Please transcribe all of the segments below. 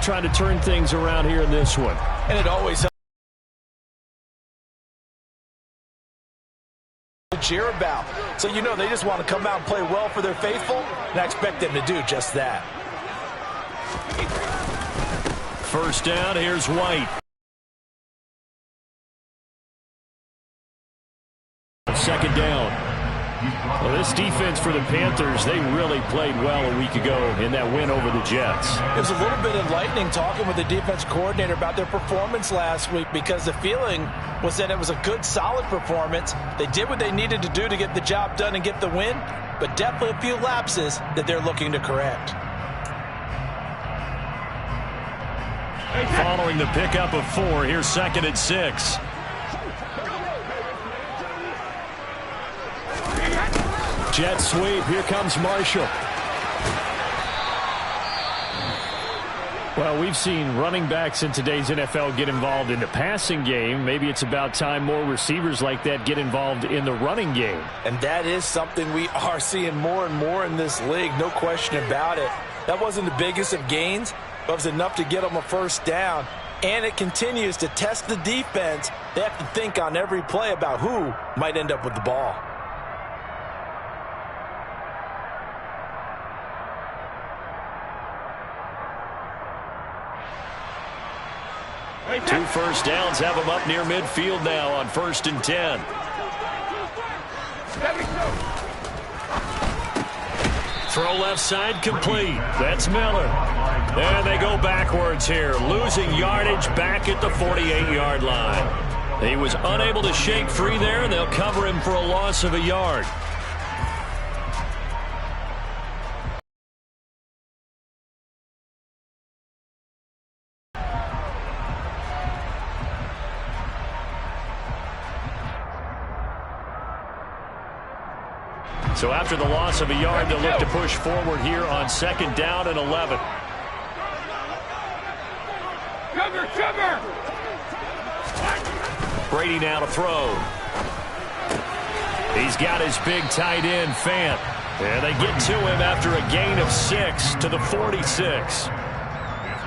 trying to turn things around here in this one. And it always helps to cheer about. So you know they just want to come out and play well for their faithful, and I expect them to do just that. First down, here's White. Second down. Well, this defense for the Panthers, they really played well a week ago in that win over the Jets. It was a little bit enlightening talking with the defense coordinator about their performance last week, because the feeling was that it was a good, solid performance. They did what they needed to do to get the job done and get the win, but definitely a few lapses that they're looking to correct. Following the pickup of 4, here's 2nd and 6. Jet sweep. Here comes Marshall. Well, we've seen running backs in today's NFL get involved in the passing game. Maybe it's about time more receivers like that get involved in the running game. And that is something we are seeing more and more in this league, no question about it. That wasn't the biggest of gains, but it was enough to get them a first down. And it continues to test the defense. They have to think on every play about who might end up with the ball. Two first downs have them up near midfield now on 1st and 10. Throw left side complete. That's Miller. And they go backwards here, losing yardage back at the 48-yard line. He was unable to shake free there, and they'll cover him for a loss of a yard. So after the loss of a yard, they'll look to push forward here on 2nd down and 11. Cover! Brady now to throw. He's got his big tight end, Fant. And they get to him after a gain of 6 to the 46.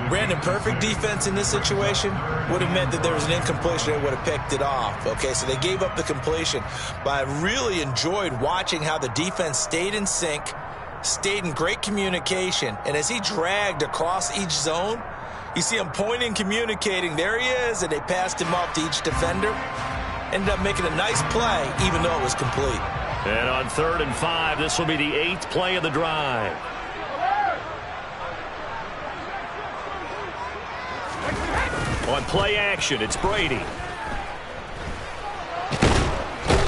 Brandon, perfect defense in this situation would have meant that there was an incompletion. They would have picked it off. Okay, so they gave up the completion. But I really enjoyed watching how the defense stayed in sync, stayed in great communication. And as he dragged across each zone, you see him pointing, communicating. There he is, and they passed him off to each defender. Ended up making a nice play, even though it was complete. And on 3rd and 5, this will be the 8th play of the drive. On play action, it's Brady.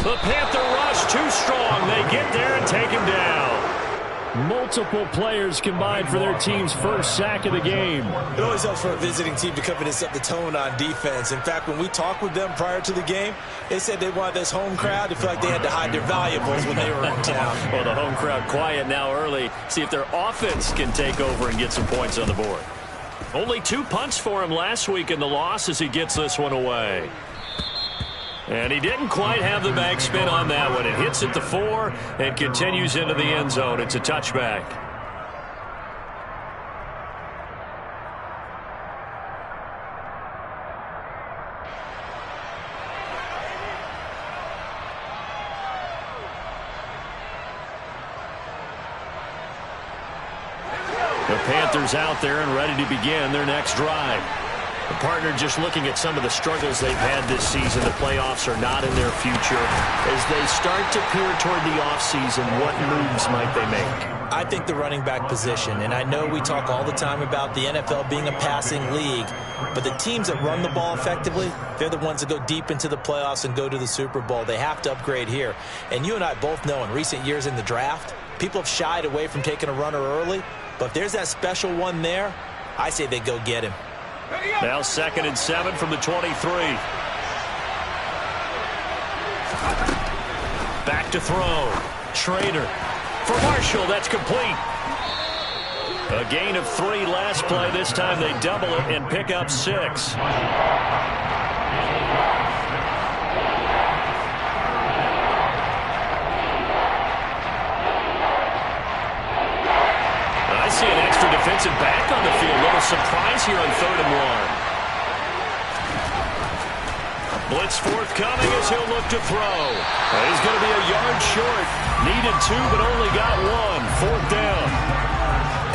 The Panther rush too strong. They get there and take him down. Multiple players combined for their team's first sack of the game. It always helps for a visiting team to come in and set the tone on defense. In fact, when we talked with them prior to the game, they said they wanted this home crowd to feel like they had to hide their valuables when they were in town. Well, the home crowd quiet now early. See if their offense can take over and get some points on the board. Only 2 punts for him last week in the loss as he gets this one away. And he didn't quite have the back spin on that one. It hits at the 4 and continues into the end zone. It's a touchback. The Panthers out there and ready to begin their next drive. The partner just looking at some of the struggles they've had this season. The playoffs are not in their future. As they start to peer toward the offseason, what moves might they make? I think the running back position, and I know we talk all the time about the NFL being a passing league, but the teams that run the ball effectively, they're the ones that go deep into the playoffs and go to the Super Bowl. They have to upgrade here. And you and I both know in recent years in the draft, people have shied away from taking a runner early, but if there's that special one there, I say they go get him. Now 2nd and 7 from the 23. Back to throw. Schrader for Marshall. That's complete. A gain of 3 last play. This time they double it and pick up 6. I see an extra defensive back on the field. A little surprise here on 3rd and 1. Blitz forthcoming as he'll look to throw. He's going to be a yard short. Needed 2, but only got 1. 4th down.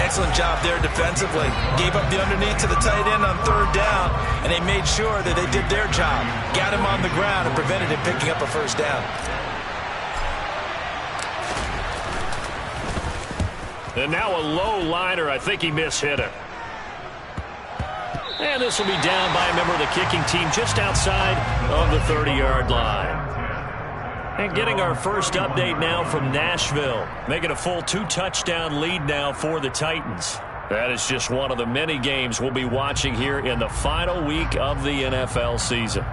Excellent job there defensively. Gave up the underneath to the tight end on 3rd down, and they made sure that they did their job. Got him on the ground and prevented him picking up a 1st down. And now a low liner. I think he mishit it. And this will be down by a member of the kicking team just outside of the 30-yard line. And getting our first update now from Nashville. Making a full 2-touchdown lead now for the Titans. That is just one of the many games we'll be watching here in the final week of the NFL season.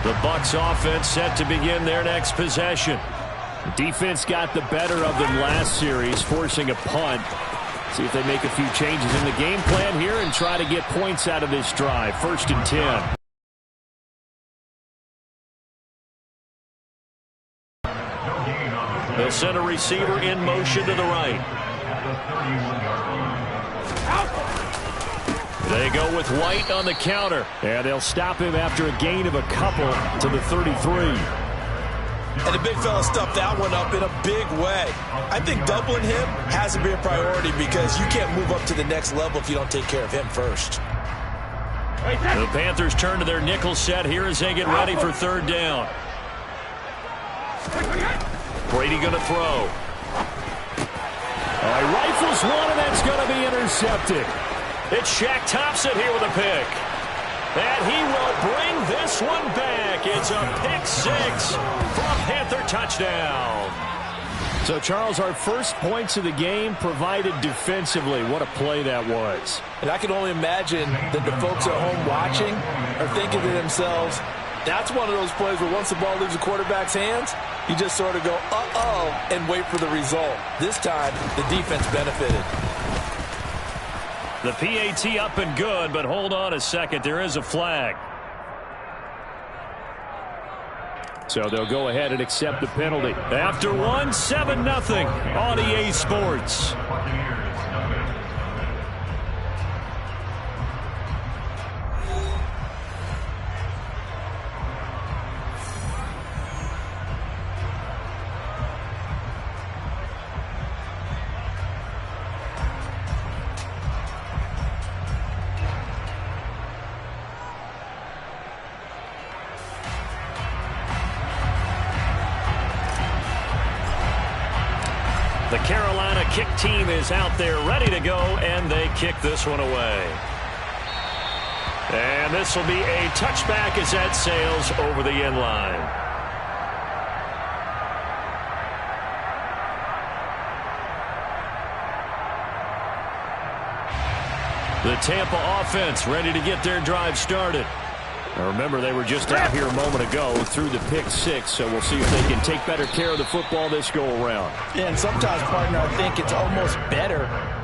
The Bucs offense set to begin their next possession. The defense got the better of them last series, forcing a punt. See if they make a few changes in the game plan here and try to get points out of this drive. 1st and 10. They'll send a receiver in motion to the right. They go with White on the counter. And they'll stop him after a gain of a couple to the 33. And the big fella stuffed that one up in a big way. I think doubling him has to be a priority because you can't move up to the next level if you don't take care of him first. The Panthers turn to their nickel set here as they get ready for 3rd down. Brady going to throw. He rifles one, and that's going to be intercepted. It's Shaq Thompson here with a pick. And he will bring this one back. It's a pick 6 for a Panther touchdown. So, Charles, our first points of the game provided defensively. What a play that was. And I can only imagine that the folks at home watching are thinking to themselves, that's one of those plays where once the ball leaves the quarterback's hands, you just sort of go, uh-oh, and wait for the result. This time, the defense benefited. The PAT up and good, but hold on a second. There is a flag. So they'll go ahead and accept the penalty. After 7-0 on EA Sports. The Carolina kick team is out there ready to go, and they kick this one away. And this will be a touchback as that sails over the end line. The Tampa offense ready to get their drive started. Now remember, they were just out here a moment ago through the pick 6, so we'll see if they can take better care of the football this go-around. Yeah, and sometimes, partner, I think it's almost better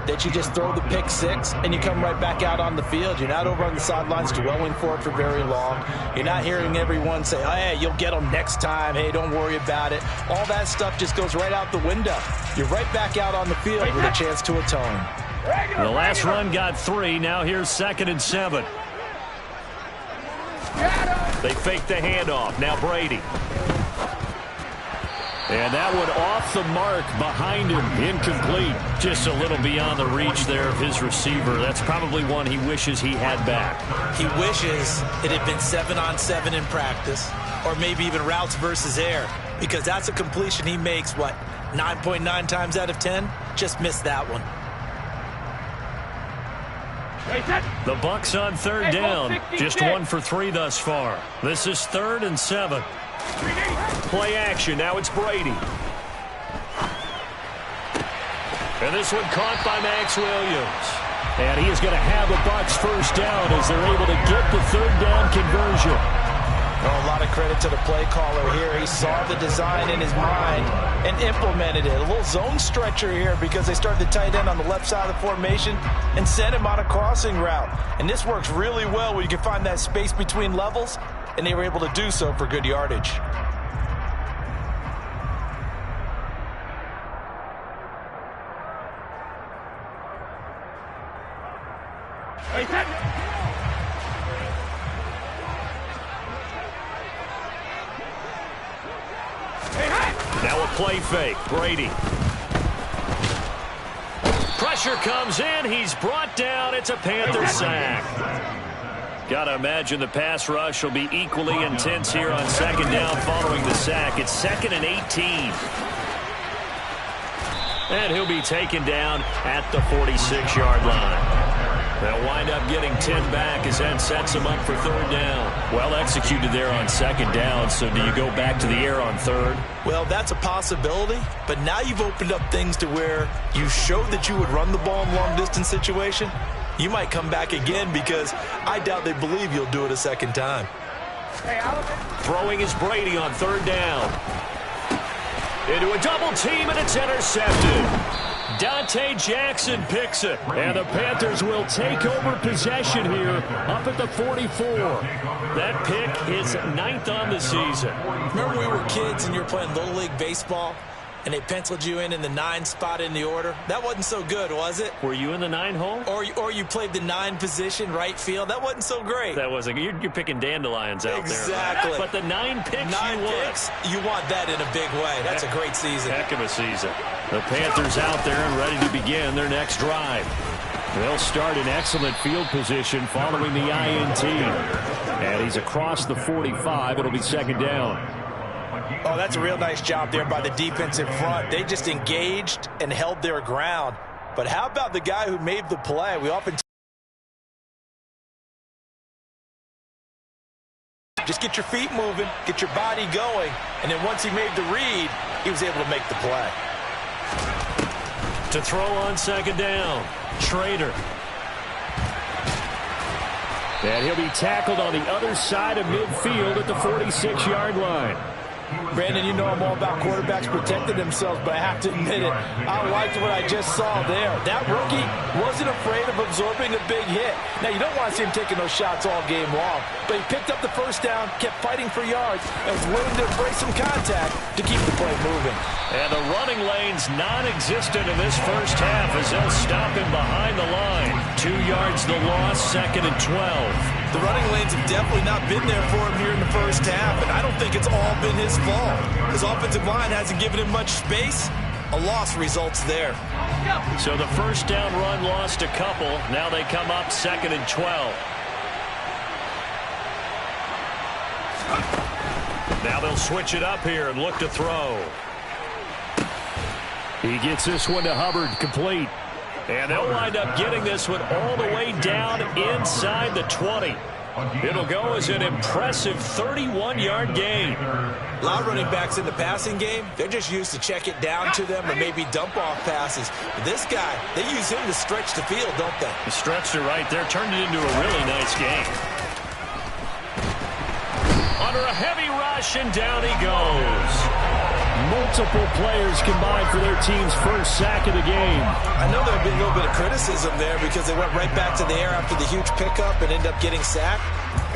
that you just throw the pick 6 and you come right back out on the field. You're not over on the sidelines dwelling for it for very long. You're not hearing everyone say, hey, you'll get them next time. Hey, don't worry about it. All that stuff just goes right out the window. You're right back out on the field with a chance to atone. The last run got 3. Now here's 2nd and 7. They fake the handoff. Now Brady. And that one off the mark behind him. Incomplete. Just a little beyond the reach there of his receiver. That's probably one he wishes he had back. He wishes it had been 7-on-7 in practice, or maybe even routes versus air, because that's a completion he makes, 9.9 times out of 10? Just missed that one. The Bucs on 3rd down. Just 1 for 3 thus far. This is 3rd and 7. Play action. Now it's Brady. And this one caught by Max Williams. And he is going to have the Bucs first down as they're able to get the 3rd down conversion. A lot of credit to the play caller here. He saw the design in his mind and implemented it. A little zone stretcher here because they started the tight end on the left side of the formation and sent him on a crossing route. And this works really well where you can find that space between levels and they were able to do so for good yardage. Hey, set. Hey, hey. Now a play fake. Brady. Pressure comes in. He's brought down. It's a Panther sack. Got to imagine the pass rush will be equally intense here on second down following the sack. It's 2nd and 18. And he'll be taken down at the 46-yard line. They'll wind up getting 10 back as that sets them up for third down. Well executed there on second down, so do you go back to the air on third? Well, that's a possibility, but now you've opened up things to where you showed that you would run the ball in long-distance situation. You might come back again because I doubt they believe you'll do it a second time. Throwing is Brady on third down. Into a double team, and it's intercepted. Dante Jackson picks it, and the Panthers will take over possession here up at the 44. That pick is 9th on the season. Remember we were kids and you were playing Little League Baseball, and they penciled you in the 9 spot in the order? That wasn't so good, was it? Were you in the 9 hole? Or you played the 9 position, right field? That wasn't so great. That wasn't. You're picking dandelions out there. Exactly. But the 9 picks 9 you picks, you want that in a big way. That's a great season. Heck of a season. The Panthers out there and ready to begin their next drive. They'll start in excellent field position following the INT. And he's across the 45. It'll be second down. Oh, that's a real nice job there by the defense in front. They just engaged and held their ground. But how about the guy who made the play? We often just get your feet moving, get your body going, and then once he made the read, he was able to make the play. To throw on second down, Schrader. And he'll be tackled on the other side of midfield at the 46-yard line. Brandon, you know I'm all about quarterbacks protecting themselves, but I have to admit it, I liked what I just saw there. That rookie wasn't afraid of absorbing a big hit. Now, you don't want to see him taking those shots all game long, but he picked up the first down, kept fighting for yards, and was willing to embrace some contact to keep the play moving. And the running lane's non-existent in this first half as they'll stop him behind the line. 2 yards the loss, 2nd and 12. The running lanes have definitely not been there for him here in the first half, and I don't think it's all been his fault. His offensive line hasn't given him much space. A loss results there. So the first down run lost a couple. Now they come up 2nd and 12. Now they'll switch it up here and look to throw. He gets this one to Hubbard, complete. And they'll wind up getting this one all the way down inside the 20. It'll go as an impressive 31-yard gain. A lot of running backs in the passing game, they're just used to check it down to them or maybe dump off passes. But this guy, they use him to stretch the field, don't they? He stretched it right there, turned it into a really nice game. Under a heavy rush, and down he goes. Multiple players combined for their team's first sack of the game. I know there'll be a little bit of criticism there because they went right back to the air after the huge pickup and end up getting sacked.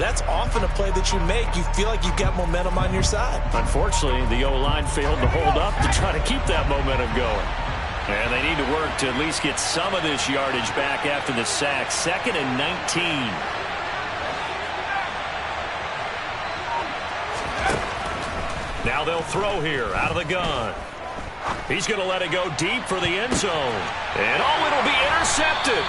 That's often a play that you make. You feel like you've got momentum on your side. Unfortunately, the O-line failed to hold up to try to keep that momentum going. And they need to work to at least get some of this yardage back after the sack. 2nd and 19. Now they'll throw here out of the gun. He's going to let it go deep for the end zone. And it'll be intercepted.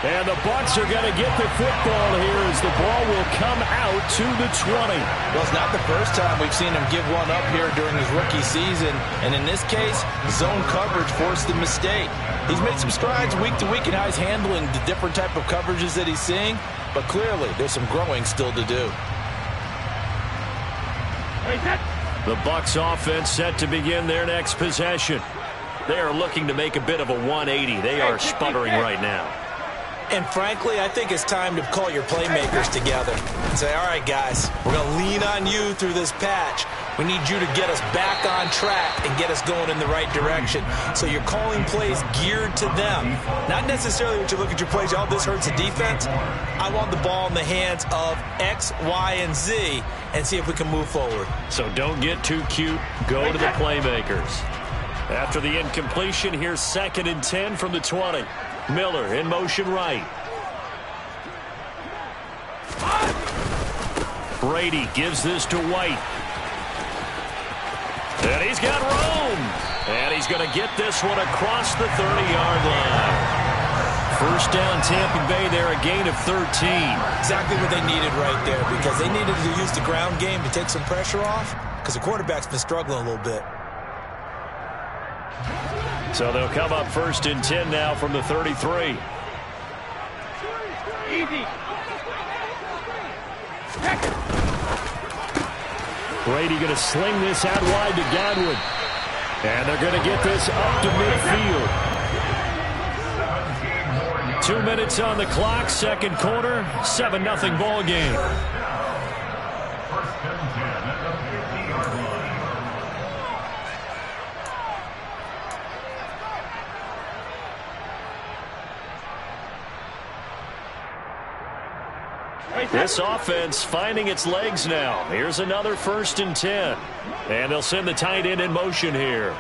And the Bucs are going to get the football here as the ball will come out to the 20. Well, it's not the first time we've seen him give one up here during his rookie season. And in this case, zone coverage forced the mistake. He's made some strides week to week in how he's handling the different type of coverages that he's seeing. But clearly, there's some growing still to do. The Bucs offense set to begin their next possession. They are looking to make a bit of a 180. They are sputtering right now. And frankly, I think it's time to call your playmakers together and say, all right, guys, we're going to lean on you through this patch. We need you to get us back on track and get us going in the right direction. So you're calling plays geared to them. Not necessarily what you look at your plays, oh, this hurts the defense. I want the ball in the hands of X, Y, and Z and see if we can move forward. So don't get too cute. Go to the playmakers. After the incompletion, here's 2nd and 10 from the 20. Miller in motion right. Brady gives this to White. And he's got room. And he's going to get this one across the 30-yard line. First down, Tampa Bay there, a gain of 13. Exactly what they needed right there, because they needed to use the ground game to take some pressure off, because the quarterback's been struggling a little bit. So they'll come up 1st and 10 now from the 33. Easy. Brady going to sling this out wide to Godwin. And they're going to get this up to midfield. 2 minutes on the clock, second quarter, 7-0 ball game. This offense finding its legs now. Here's another 1st and 10. And they'll send the tight end in motion here.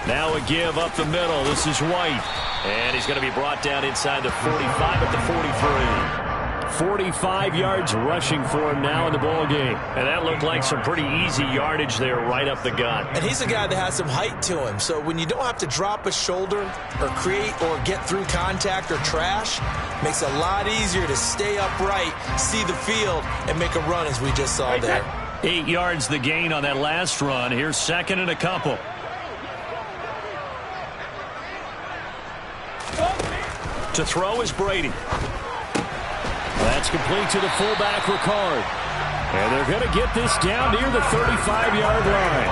Now a give up the middle. This is White. And he's going to be brought down inside the 45 at the 43. 45 yards rushing for him now in the ball game. And that looked like some pretty easy yardage there right up the gut. And he's a guy that has some height to him. So when you don't have to drop a shoulder or create or get through contact or trash, makes it a lot easier to stay upright, see the field, and make a run as we just saw there. 8 yards the gain on that last run. Here's 2nd and a couple. To throw is Brady. That's complete to the fullback, Ricard. And they're going to get this down near the 35-yard line.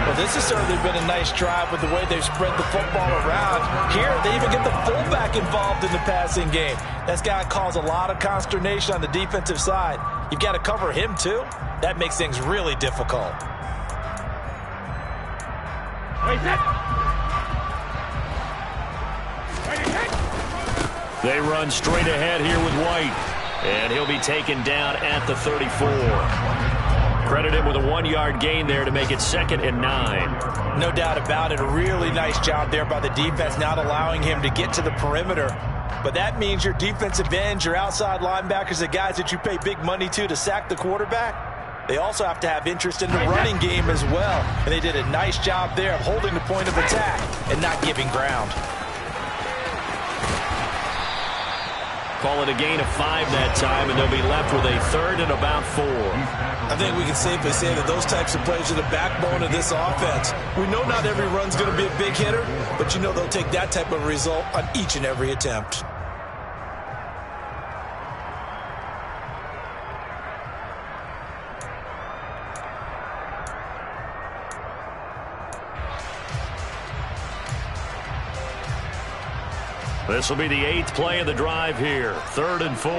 Well, this has certainly been a nice drive with the way they've spread the football around. Here, they even get the fullback involved in the passing game. That's got to cause a lot of consternation on the defensive side. You've got to cover him, too. That makes things really difficult. They run straight ahead here with White. And he'll be taken down at the 34. Credit him with a 1-yard gain there to make it 2nd and 9. No doubt about it. A really nice job there by the defense, not allowing him to get to the perimeter. But that means your defensive ends, your outside linebackers, the guys that you pay big money to sack the quarterback, they also have to have interest in the running game as well. And they did a nice job there of holding the point of attack and not giving ground. Call it a gain of 5 that time, and they'll be left with a 3rd and about 4. I think we can safely say that those types of plays are the backbone of this offense. We know not every run's going to be a big hitter, but you know they'll take that type of result on each and every attempt. This will be the 8th play of the drive here. 3rd and 4.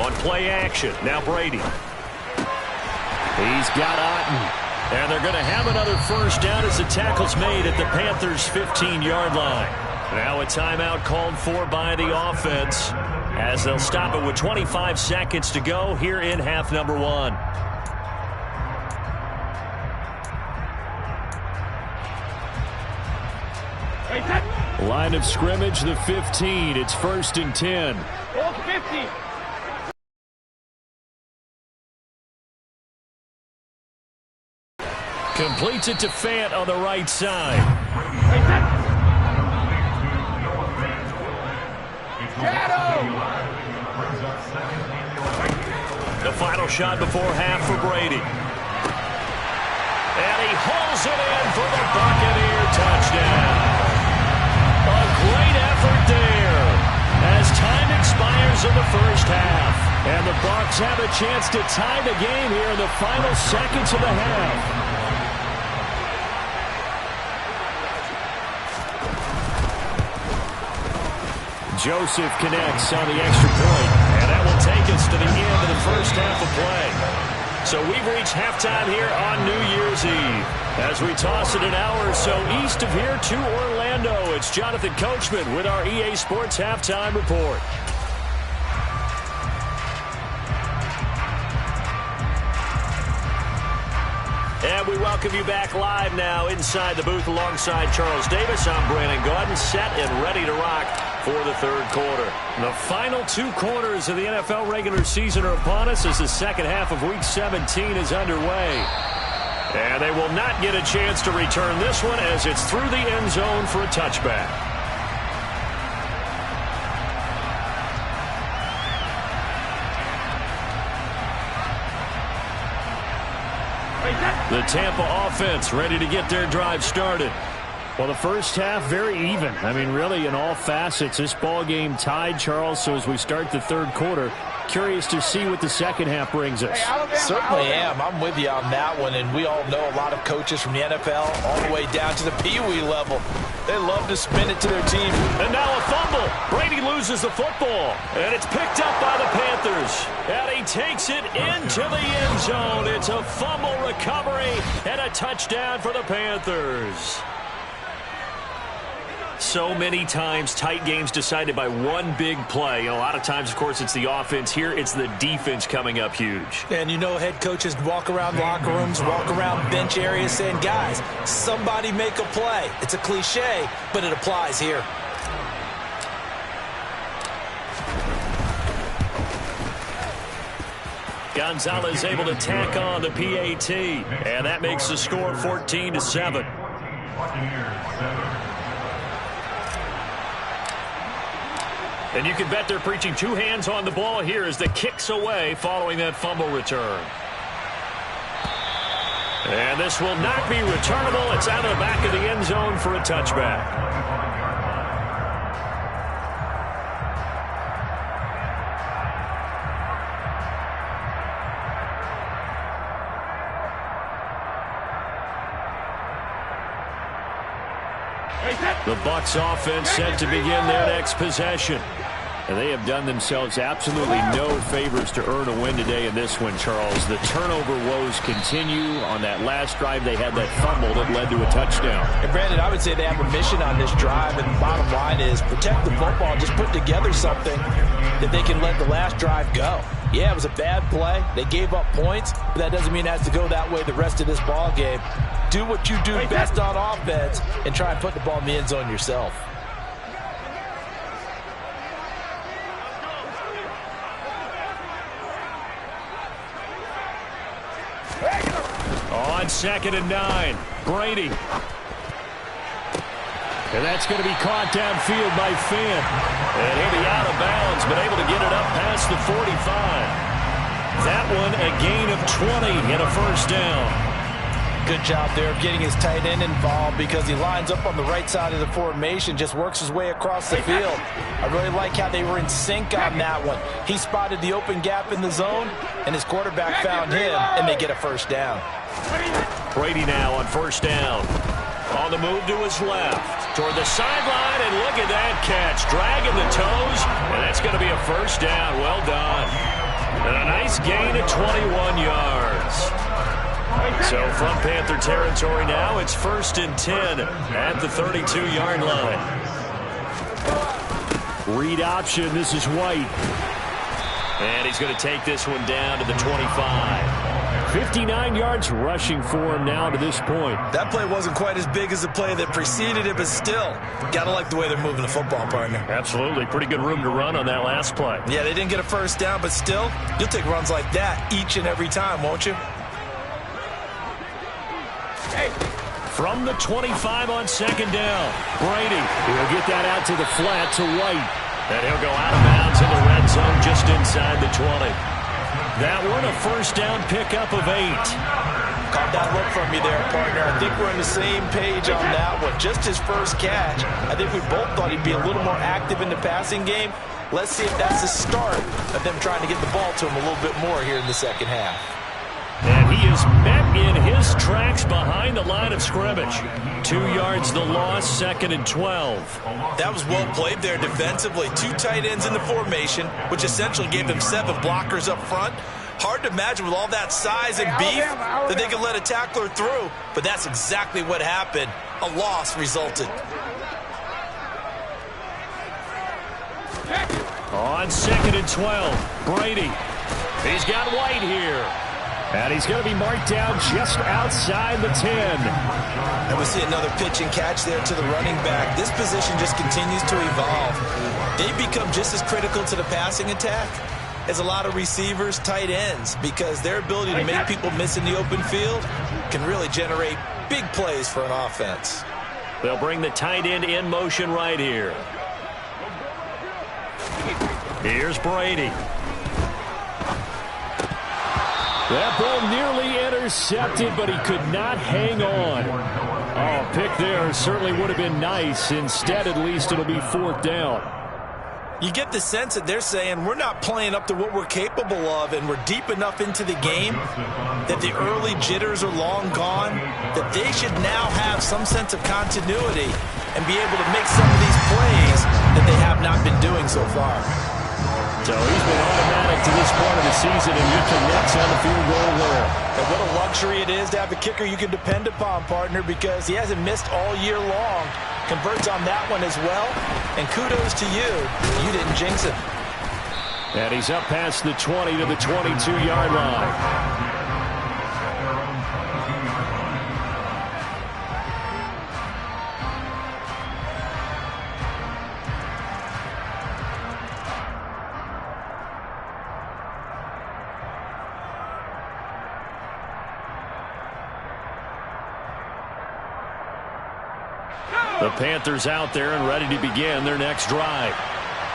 On play action, now Brady. He's got Otten. And they're going to have another first down as the tackle's made at the Panthers' 15-yard line. Now a timeout called for by the offense as they'll stop it with 25 seconds to go here in half number 1. Line of scrimmage, the 15. It's 1st and 10. 50. Completes it to Fant on the right side. The final shot before half for Brady. And he hauls it in for the Buccaneer touchdown. A great effort there as time expires in the first half. And the Bucs have a chance to tie the game here in the final seconds of the half. Joseph connects on the extra point, and that will take us to the end of the first half of play. So we've reached halftime here on New Year's Eve. As we toss it an hour or so east of here to Orlando, it's Jonathan Coachman with our EA Sports Halftime Report. And we welcome you back live now inside the booth alongside Charles Davis. I'm Brandon Gaudin, set and ready to rock for the third quarter. The final two quarters of the NFL regular season are upon us as the second half of Week 17 is underway. And they will not get a chance to return this one as it's through the end zone for a touchback. The Tampa offense ready to get their drive started. Well, the first half, very even. I mean, really, in all facets, this ball game tied, Charles. So as we start the third quarter, curious to see what the second half brings us. Certainly am. I'm with you on that one. And we all know a lot of coaches from the NFL all the way down to the Pee-wee level. They love to spin it to their team. And now a fumble. Brady loses the football. And it's picked up by the Panthers. And he takes it into the end zone. It's a fumble recovery and a touchdown for the Panthers. So many times, tight games decided by one big play. A lot of times, of course, it's the offense. Here, it's the defense coming up huge. And you know, head coaches walk around locker rooms, walk around bench areas saying, guys, somebody make a play. It's a cliche, but it applies here. Gonzalez able to tack on the PAT. And that makes the score 14-7. And you can bet they're preaching two hands on the ball here as the kick's away following that fumble return. And this will not be returnable. It's out of the back of the end zone for a touchback. The Bucs offense set to begin their next possession. And they have done themselves absolutely no favors to earn a win today in this one, Charles. The turnover woes continue. On that last drive, they had that fumble that led to a touchdown. And Brandon, I would say they have a mission on this drive, and the bottom line is protect the football. Just put together something that they can let the last drive go. Yeah, it was a bad play. They gave up points, but that doesn't mean it has to go that way the rest of this ball game. Do what you do best on offense and try and put the ball in the end zone yourself. On 2nd and 9, Brady. And that's going to be caught downfield by Finn. And he'll be out of bounds, but able to get it up past the 45. That one a gain of 20 and a first down. Good job there of getting his tight end involved because he lines up on the right side of the formation, just works his way across the field. I really like how they were in sync on that one. He spotted the open gap in the zone, and his quarterback found him, and they get a first down. Brady now on first down. On the move to his left. Toward the sideline, and look at that catch. Dragging the toes, and that's going to be a first down. Well done. And a nice gain of 21 yards. So from Panther territory now, it's 1st and 10 at the 32-yard line. Read option, this is White. And he's going to take this one down to the 25. 59 yards rushing for him now to this point. That play wasn't quite as big as the play that preceded it, but still, got to like the way they're moving the football, partner. Absolutely. Pretty good room to run on that last play. Yeah, they didn't get a first down, but still, you'll take runs like that each and every time, won't you? From the 25 on 2nd down, Brady. He'll get that out to the flat to White. And he'll go out of bounds in the red zone just inside the 20. That one a first down pickup of 8. Caught that look from you there, partner. I think we're on the same page on that one. Just his first catch. I think we both thought he'd be a little more active in the passing game. Let's see if that's the start of them trying to get the ball to him a little bit more here in the second half. And he is met in his tracks behind the line of scrimmage. 2 yards the loss, 2nd and 12. That was well played there defensively. 2 tight ends in the formation, which essentially gave them 7 blockers up front. Hard to imagine with all that size and beef that they can let a tackler through, but that's exactly what happened. A loss resulted. On 2nd and 12, Brady. He's got White here. And he's going to be marked down just outside the 10. And we see another pitch and catch there to the running back. This position just continues to evolve. They become just as critical to the passing attack as a lot of receivers, tight ends, because their ability to make people miss in the open field can really generate big plays for an offense. They'll bring the tight end in motion right here. Here's Brady. That ball nearly intercepted, but he could not hang on. Oh, pick there certainly would have been nice. Instead, at least it'll be 4th down. You get the sense that they're saying we're not playing up to what we're capable of, and we're deep enough into the game that the early jitters are long gone, that they should now have some sense of continuity and be able to make some of these plays that they have not been doing so far. So he's been automatic to this part of the season, and he connects on the field goal there. And what a luxury it is to have a kicker you can depend upon, partner, because he hasn't missed all year long. Converts on that one as well. And kudos to you. You didn't jinx him. And he's up past the 20 to the 22-yard line. The Panthers out there and ready to begin their next drive.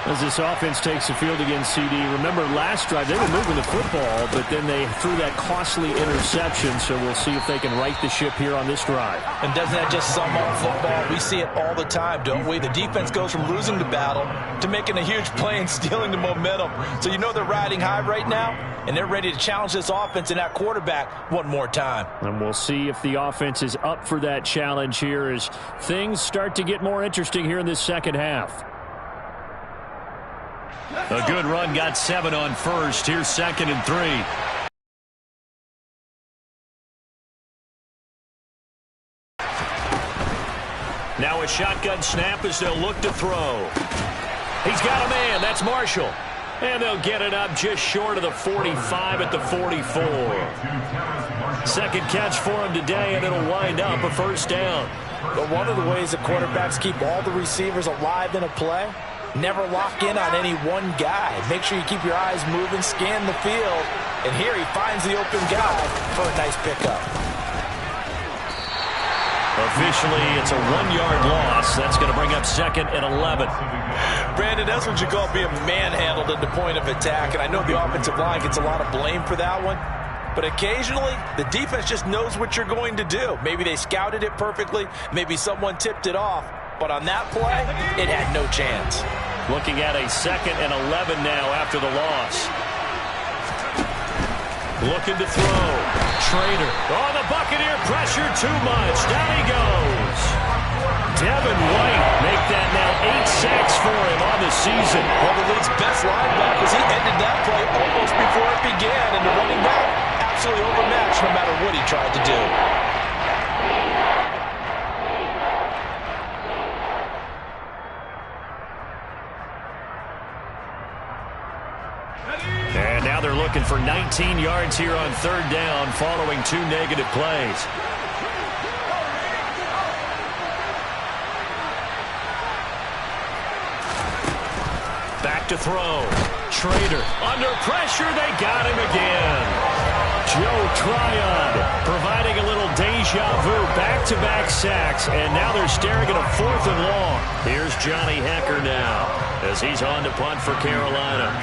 As this offense takes the field against CD, remember last drive they were moving the football, but then they threw that costly interception, so we'll see if they can right the ship here on this drive. And doesn't that just sum up football? We see it all the time, don't we? The defense goes from losing the battle to making a huge play and stealing the momentum. So you know they're riding high right now, and they're ready to challenge this offense and that quarterback one more time. And we'll see if the offense is up for that challenge here as things start to get more interesting here in this second half. A good run, got 7 on first. Here's 2nd and 3. Now a shotgun snap as they'll look to throw. He's got a man. That's Marshall. And they'll get it up just short of the 45 at the 44. Second catch for him today, and it'll wind up a 1st down. But one of the ways the quarterbacks keep all the receivers alive in a play, never lock in on any one guy. Make sure you keep your eyes moving, scan the field, and here he finds the open guy for a nice pickup. Officially, it's a 1-yard loss. That's going to bring up 2nd and 11. Brandon, that's what you call being manhandled at the point of attack, and I know the offensive line gets a lot of blame for that one. But occasionally, the defense just knows what you're going to do. Maybe they scouted it perfectly. Maybe someone tipped it off. But on that play, it had no chance. Looking at a 2nd and 11 now after the loss. Looking to throw. Trader. Oh, the Buccaneer pressure too much. Down he goes. Devin White make that now 8 sacks for him on the season. Well, the league's best linebackers, he ended that play almost before it began. And the running back, absolutely overmatched no matter what he tried to do. And now they're looking for 19 yards here on 3rd down following 2 negative plays. Back to throw. Trader under pressure. They got him again. Joe Tryon providing a little deja vu. Back-to-back sacks. And now they're staring at a 4th and long. Here's Johnny Hecker now as he's on to punt for Carolina.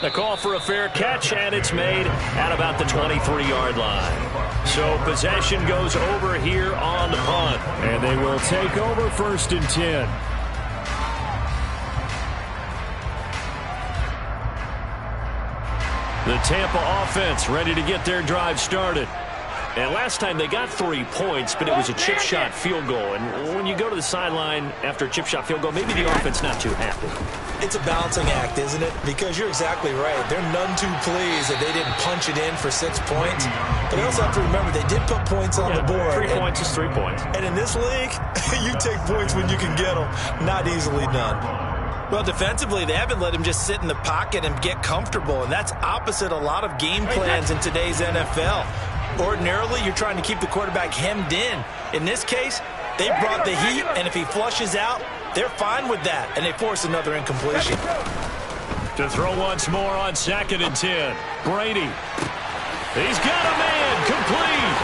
The call for a fair catch, and it's made at about the 23-yard line. So possession goes over here on the punt. And they will take over 1st and 10. The Tampa offense ready to get their drive started. And last time they got 3 points, but it was a chip shot field goal. And when you go to the sideline after a chip shot field goal, maybe the offense not too happy. It's a balancing act, isn't it? Because you're exactly right. They're none too pleased that they didn't punch it in for 6 points. But they also have to remember they did put points on the board. 3 points is 3 points. And in this league, you take points when you can get them. Not easily done. Well, defensively, they haven't let him just sit in the pocket and get comfortable. And that's opposite a lot of game plans in today's NFL. Ordinarily, you're trying to keep the quarterback hemmed in. In this case, they brought the heat, and if he flushes out, they're fine with that, and they force another incompletion. To throw once more on 2nd and 10. Brady. He's got a man. Complete.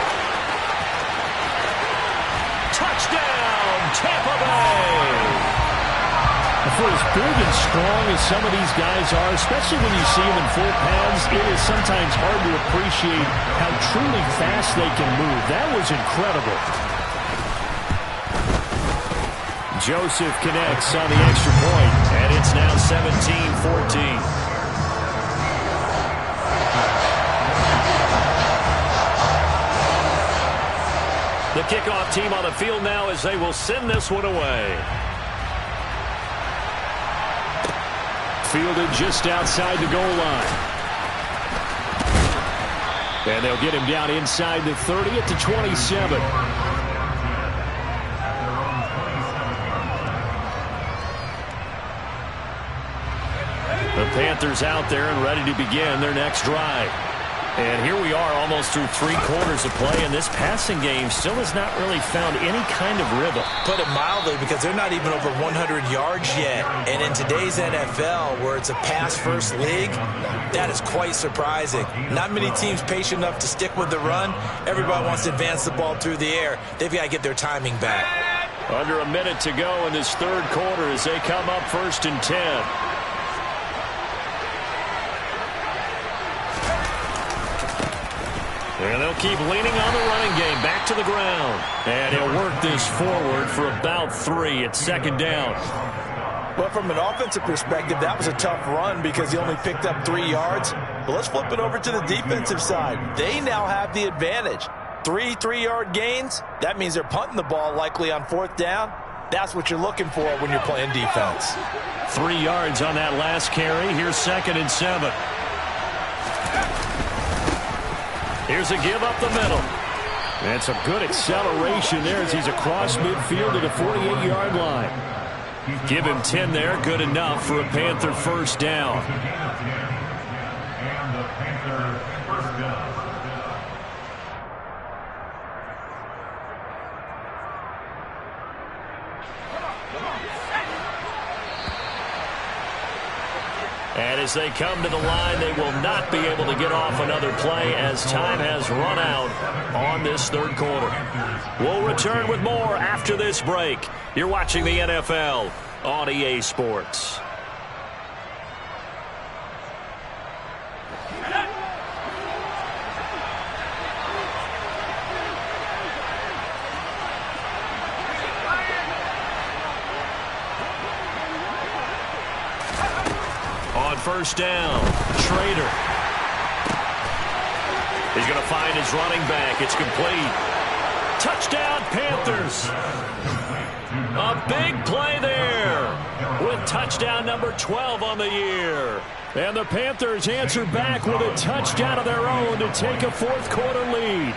Touchdown, Tampa Bay. For as big and strong as some of these guys are, especially when you see them in full pads, it is sometimes hard to appreciate how truly fast they can move. That was incredible. Joseph connects on the extra point, and it's now 17-14. The kickoff team on the field now as they will send this one away. Fielded just outside the goal line. And they'll get him down inside the 30 at the 27. The Panthers out there and ready to begin their next drive. And here we are almost through 3 quarters of play, and this passing game still has not really found any kind of rhythm. Put it mildly, because they're not even over 100 yards yet. And in today's NFL, where it's a pass-first league, that is quite surprising. Not many teams patient enough to stick with the run. Everybody wants to advance the ball through the air. They've got to get their timing back. Under a minute to go in this 3rd quarter as they come up 1st and 10. And they'll keep leaning on the running game. Back to the ground. And he'll work this forward for about 3 at 2nd down. Well, from an offensive perspective, that was a tough run because he only picked up 3 yards. But let's flip it over to the defensive side. They now have the advantage. 3 3-yard gains. That means they're punting the ball likely on 4th down. That's what you're looking for when you're playing defense. 3 yards on that last carry. Here's 2nd and 7. Here's a give up the middle. And some good acceleration there as he's across midfield to the 48-yard line. Give him 10 there. Good enough for a Panther 1st down. And as they come to the line, they will not be able to get off another play as time has run out on this 3rd quarter. We'll return with more after this break. You're watching the NFL on EA Sports. On 1st down, Schrader. He's going to find his running back. It's complete. Touchdown, Panthers. A big play there with touchdown number 12 on the year. And the Panthers answer back with a touchdown of their own to take a 4th quarter lead.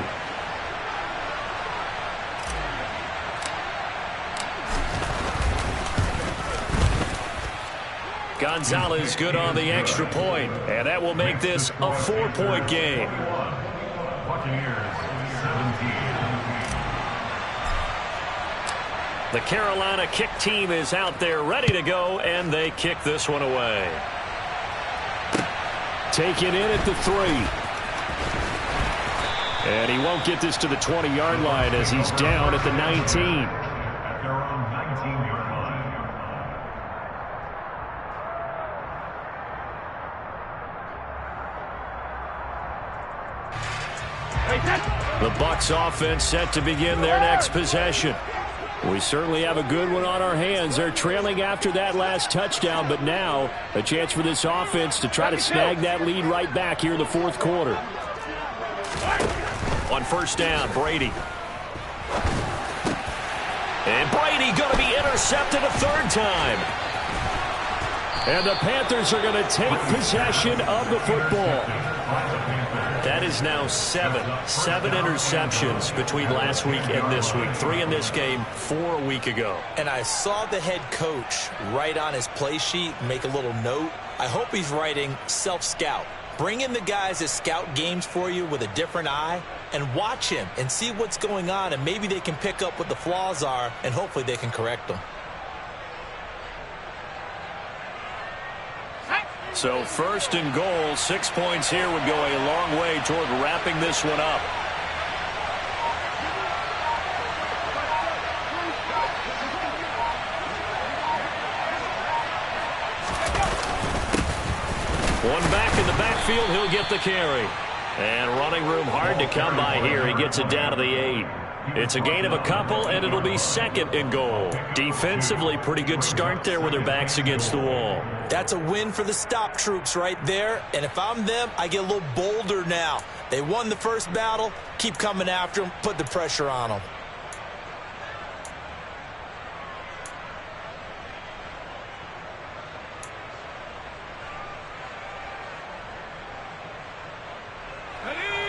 Gonzalez good on the extra point, and that will make this a 4-point game. The Carolina kick team is out there ready to go, and they kick this one away. Taken in at the 3. And he won't get this to the 20-yard line as he's down at the 19. The Bucs offense set to begin their next possession. We certainly have a good one on our hands. They're trailing after that last touchdown, but now a chance for this offense to try to snag that lead right back here in the 4th quarter. On first down, Brady. And Brady going to be intercepted a third time. And the Panthers are going to take possession of the football. That is now seven interceptions between last week and this week. 3 in this game, 4 a week ago. And I saw the head coach write on his play sheet, make a little note. I hope he's writing self-scout. Bring in the guys that scout games for you with a different eye and watch him and see what's going on, and maybe they can pick up what the flaws are, and hopefully they can correct them. So first and goal, 6 points here would go a long way toward wrapping this one up. One back in the backfield, he'll get the carry. And running room hard to come by here. He gets it down to the 8. It's a gain of a couple, and it'll be second and goal. Defensively, pretty good start there with their backs against the wall. That's a win for the stop troops right there. And if I'm them, I get a little bolder now. They won the first battle. Keep coming after them. Put the pressure on them.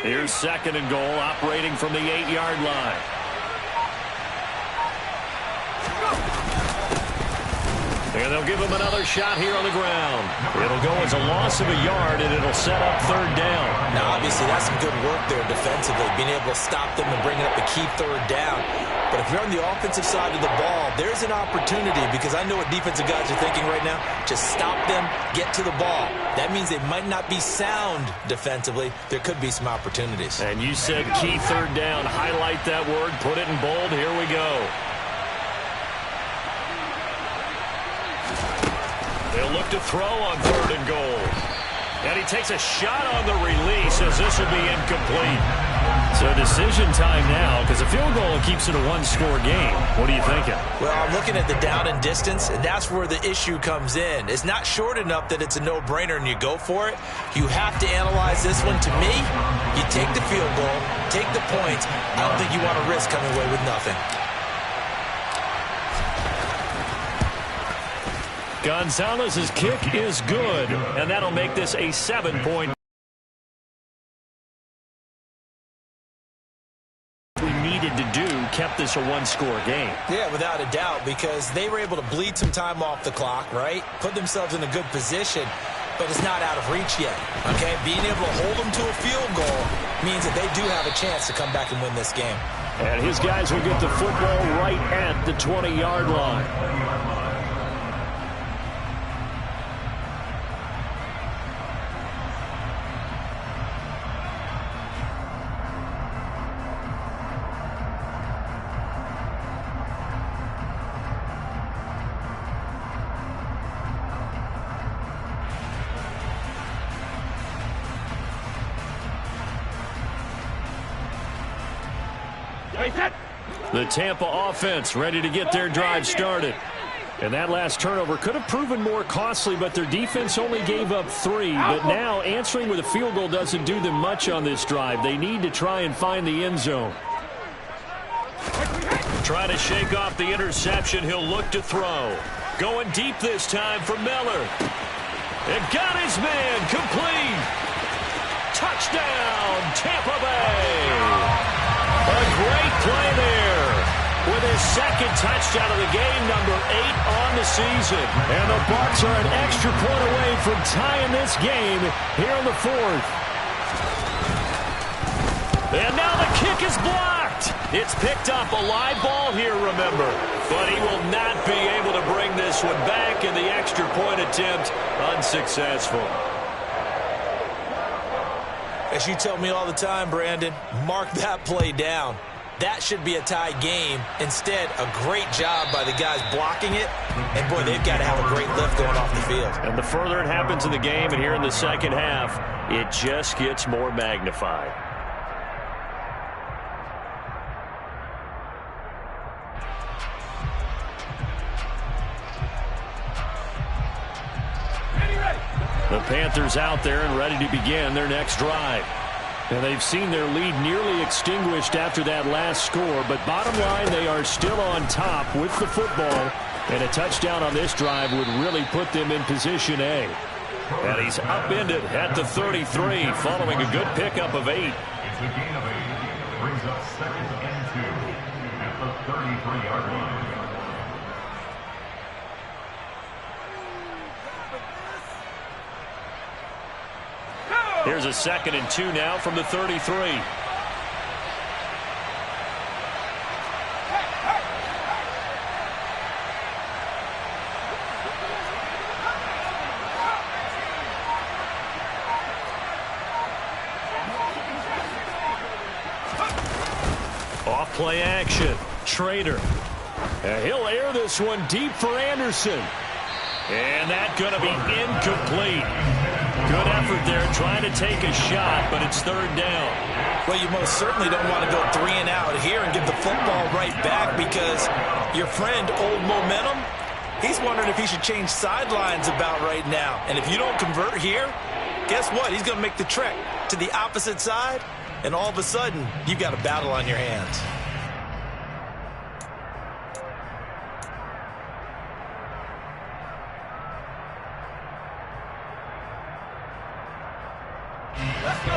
Here's second and goal, operating from the 8-yard line. And they'll give him another shot here on the ground. It'll go as a loss of a yard, and it'll set up third down. Now, obviously, that's some good work there defensively, being able to stop them and bringing up a key third down. But if you're on the offensive side of the ball, there's an opportunity, because I know what defensive guys are thinking right now. Just stop them, get to the ball. That means they might not be sound defensively. There could be some opportunities. And you said key third down. Highlight that word. Put it in bold. Here we go. They'll look to throw on third and goal. And he takes a shot on the release as this will be incomplete. So decision time now, because a field goal keeps it a one-score game. What are you thinking? Well, I'm looking at the down and distance, and that's where the issue comes in. It's not short enough that it's a no-brainer and you go for it. You have to analyze this one. To me, you take the field goal, take the points. I don't think you want to risk coming away with nothing. Gonzalez's kick is good, and that'll make this a 7-point. We needed to do kept this a one-score game. Yeah, without a doubt, because they were able to bleed some time off the clock, right? Put themselves in a good position, but it's not out of reach yet, okay? Being able to hold them to a field goal means that they do have a chance to come back and win this game. And his guys will get the football right at the 20-yard line. The Tampa offense ready to get their drive started. And that last turnover could have proven more costly, but their defense only gave up 3. But now answering with a field goal doesn't do them much on this drive. They need to try and find the end zone. Try to shake off the interception. He'll look to throw. Going deep this time for Miller. And got his man complete. Touchdown, Tampa Bay. A great play there with his second touchdown of the game, number 8 on the season. And the Bucs are an extra point away from tying this game here in the 4th. And now the kick is blocked. It's picked up, a live ball here, remember. But he will not be able to bring this one back, and the extra point attempt unsuccessful. As you tell me all the time, Brandon, mark that play down. That should be a tie game. Instead, a great job by the guys blocking it. And, boy, they've got to have a great lift going off the field. And the further it happens in the game, and here in the second half, it just gets more magnified. The Panthers out there and ready to begin their next drive. And they've seen their lead nearly extinguished after that last score, but bottom line, they are still on top with the football, and a touchdown on this drive would really put them in position A. And he's upended at the 33 following a good pickup of 8. It's a gain of 8. Brings up 2nd and 2 at the 33-yard line. Here's a 2nd and 2 now from the 33. Off play action. Trader. He'll air this one deep for Anderson. And that's going to be incomplete. Good effort there trying to take a shot, but it's 3rd down. Well, you most certainly don't want to go 3 and out here and give the football right back because your friend, Old Momentum, he's wondering if he should change sidelines about right now. And if you don't convert here, guess what? He's going to make the trek to the opposite side, and all of a sudden, you've got a battle on your hands.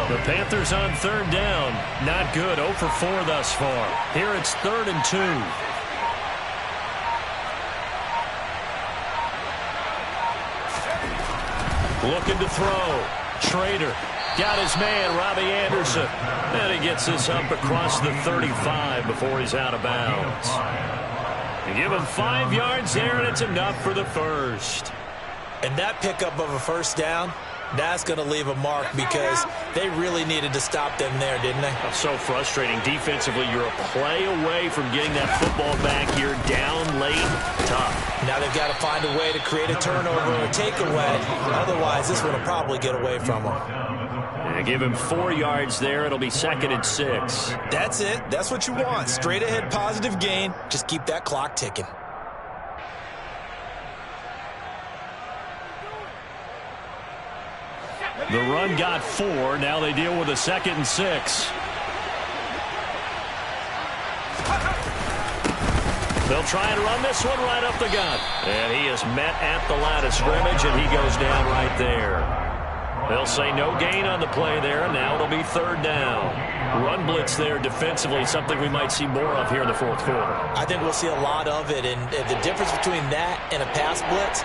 The Panthers on 3rd down. Not good. 0 for 4 thus far. Here it's 3rd and 2. Looking to throw. Trader. Got his man, Robbie Anderson. And he gets this up across the 35 before he's out of bounds. You give him 5 yards there, and it's enough for the first. And that pickup of a 1st down, that's going to leave a mark because they really needed to stop them there, didn't they? So frustrating. Defensively, you're a play away from getting that football back here down late. Tough. Now they've got to find a way to create a turnover or a takeaway. Otherwise, this one will probably get away from them. And give him 4 yards there. It'll be 2nd and 6. That's it. That's what you want. Straight ahead positive gain. Just keep that clock ticking. The run got 4. Now they deal with a 2nd and 6. They'll try and run this one right up the gut. And he is met at the line of scrimmage, and he goes down right there. They'll say no gain on the play there. Now it'll be 3rd down. Run blitz there defensively, something we might see more of here in the 4th quarter. I think we'll see a lot of it. And the difference between that and a pass blitz,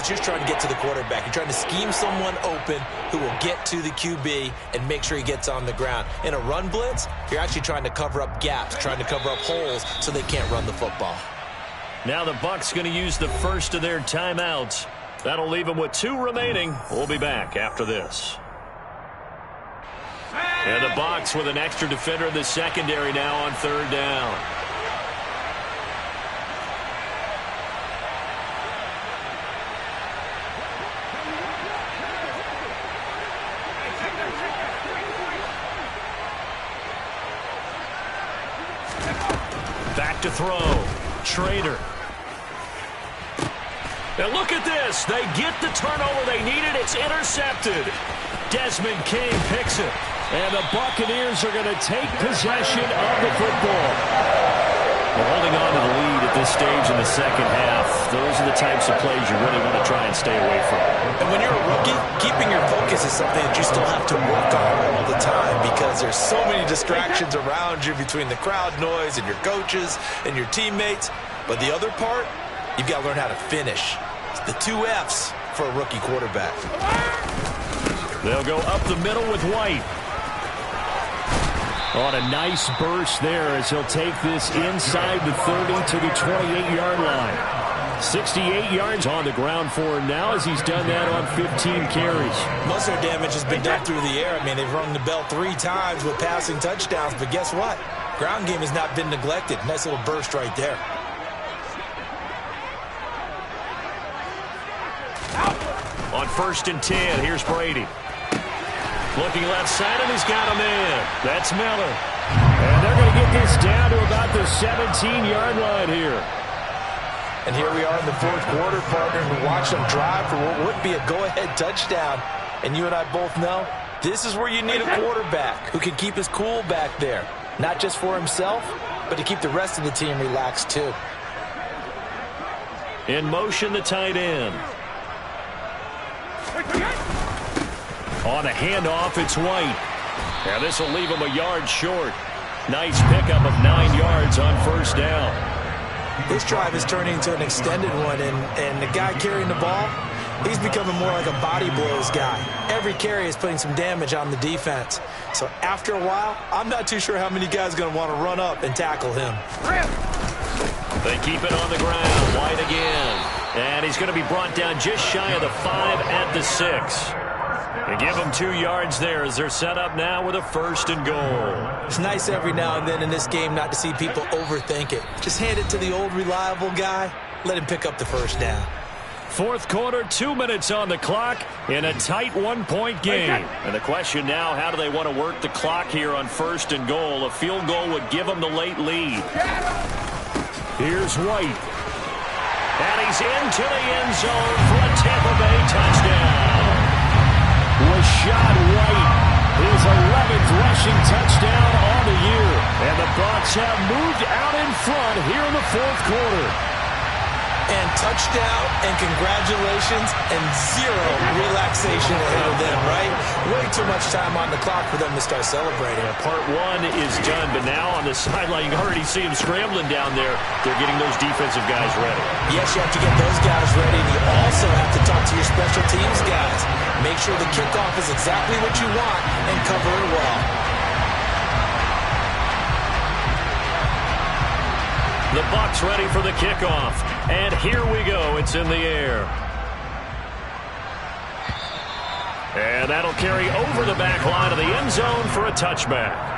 you're trying to get to the quarterback. You're trying to scheme someone open who will get to the QB and make sure he gets on the ground. In a run blitz, you're actually trying to cover up gaps, trying to cover up holes so they can't run the football. Now the Bucs going to use the first of their timeouts. That'll leave them with 2 remaining. We'll be back after this. And the Bucs with an extra defender in the secondary now on 3rd down. Back to throw. Trader. Now look at this. They get the turnover they needed. It's intercepted. Desmond King picks it. And the Buccaneers are going to take possession of the football. They're holding on to the lead at this stage in the second half. Those are the types of plays you really want to try and stay away from. And when you're a rookie, keeping your focus is something that you still have to work on all the time because there's so many distractions around you between the crowd noise and your coaches and your teammates. But the other part, you've got to learn how to finish. It's the 2 F's for a rookie quarterback. They'll go up the middle with White. On a nice burst there as he'll take this inside the 30 to the 28-yard line. 68 yards on the ground for him now as he's done that on 15 carries. Most of their damage has been done through the air. I mean, they've rung the bell 3 times with passing touchdowns, but guess what? Ground game has not been neglected. Nice little burst right there. On 1st and 10, here's Brady. Looking left side, and he's got a man. That's Miller. And they're going to get this down to about the 17-yard line here. And here we are in the 4th quarter, partner. We watched them drive for what would be a go-ahead touchdown. And you and I both know This is where you need a quarterback who can keep his cool back there. Not just for himself, but to keep the rest of the team relaxed too. In motion, the tight end. On a handoff, it's White. Now this will leave him a yard short. Nice pickup of 9 yards on first down. This drive is turning into an extended one, and the guy carrying the ball, he's becoming more like a body blows guy. Every carry is putting some damage on the defense. So after a while, I'm not too sure how many guys are going to want to run up and tackle him. They keep it on the ground. White again. And he's going to be brought down just shy of the 5 at the 6. They give him 2 yards there as they're set up now with a 1st and goal. It's nice every now and then in this game not to see people overthink it. Just hand it to the old reliable guy. Let him pick up the first down. Fourth quarter, 2 minutes on the clock in a tight 1-point game. And the question now, how do they want to work the clock here on 1st and goal? A field goal would give them the late lead. Here's White. And he's into the end zone for a Tampa Bay touchdown. Rashad White, his 11th rushing touchdown on the year. And the Bucs have moved out in front here in the 4th quarter. And touchdown and congratulations and 0 relaxation ahead of them, right? Way too much time on the clock for them to start celebrating. Yeah, part 1 is done, but now on the sideline, you already see them scrambling down there. They're getting those defensive guys ready. Yes, you have to get those guys ready, and you also have to talk to your special teams guys. Make sure the kickoff is exactly what you want and cover it well. The Bucs ready for the kickoff. And here we go. It's in the air. And that'll carry over the back line of the end zone for a touchback.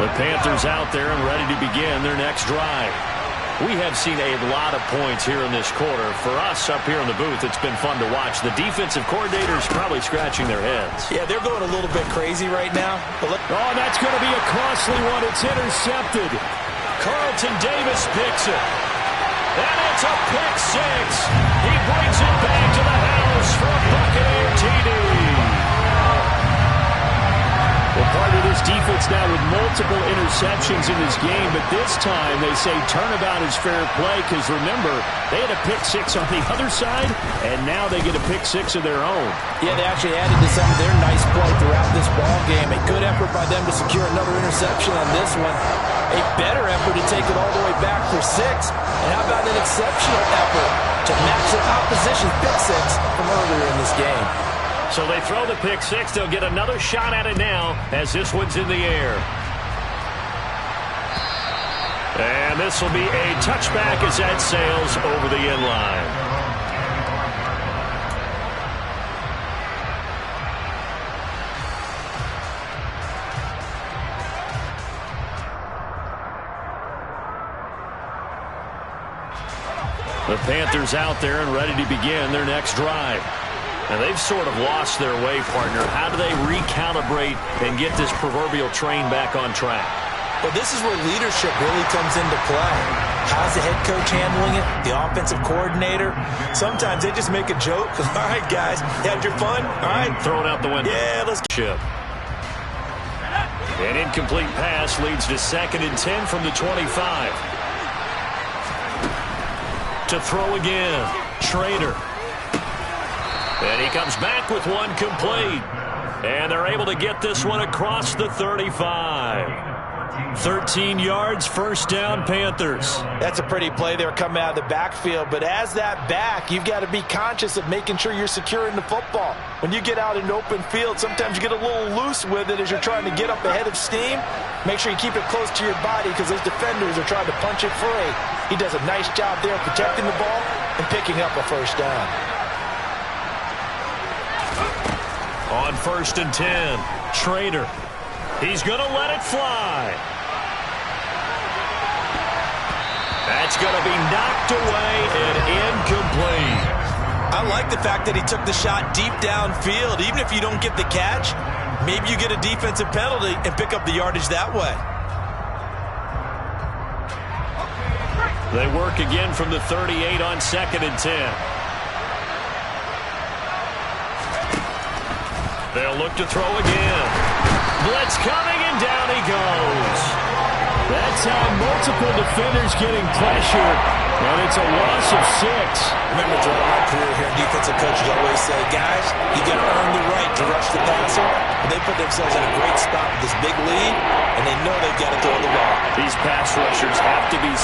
The Panthers out there and ready to begin their next drive. We have seen a lot of points here in this quarter. For us up here in the booth, it's been fun to watch. The defensive coordinators probably scratching their heads. Yeah, they're going a little bit crazy right now. Oh, that's going to be a costly one. It's intercepted. Carlton Davis picks it. And it's a pick 6. He brings it back to the house for a Buccaneer TD. Well, part of this defense now with multiple interceptions in this game, but this time they say turnabout is fair play because, remember, they had a pick 6 on the other side, and now they get a pick 6 of their own. Yeah, they actually added to some of their nice play throughout this ball game. A good effort by them to secure another interception on this one. A better effort to take it all the way back for 6. And how about an exceptional effort to match the opposition's pick 6 from earlier in this game? So they throw the pick 6. They'll get another shot at it now as this one's in the air. And this will be a touchback as that sails over the end line. The Panthers out there and ready to begin their next drive. Now, they've sort of lost their way, partner. How do they recalibrate and get this proverbial train back on track? Well, this is where leadership really comes into play. How's the head coach handling it? The offensive coordinator? Sometimes they just make a joke. All right, guys, you had your fun? All right. Throw it out the window. Yeah, let's ship. An incomplete pass leads to 2nd and 10 from the 25. To throw again. Schrader. And he comes back with one complete. And they're able to get this one across the 35. 13 yards, first down, Panthers. That's a pretty play there coming out of the backfield. But as that back, you've got to be conscious of making sure you're securing the football. When you get out in open field, sometimes you get a little loose with it as you're trying to get up ahead of steam. Make sure you keep it close to your body because those defenders are trying to punch it free. He does a nice job there protecting the ball and picking up a first down. On 1st and 10, Schrader. He's going to let it fly. That's going to be knocked away and incomplete. I I like the fact that he took the shot deep downfield. Even if you don't get the catch, maybe you get a defensive penalty and pick up the yardage that way. They work again from the 38 on 2nd and 10. They'll look to throw again. Blitz coming, and down he goes. That time, multiple defenders getting pressure, and it's a loss of 6. Remember, throughout my career here, defensive coaches always say, guys, you got to earn the right to rush the passer. And they put themselves in a great spot with this big lead, and they know they've got to throw the ball. These pass rushers have to be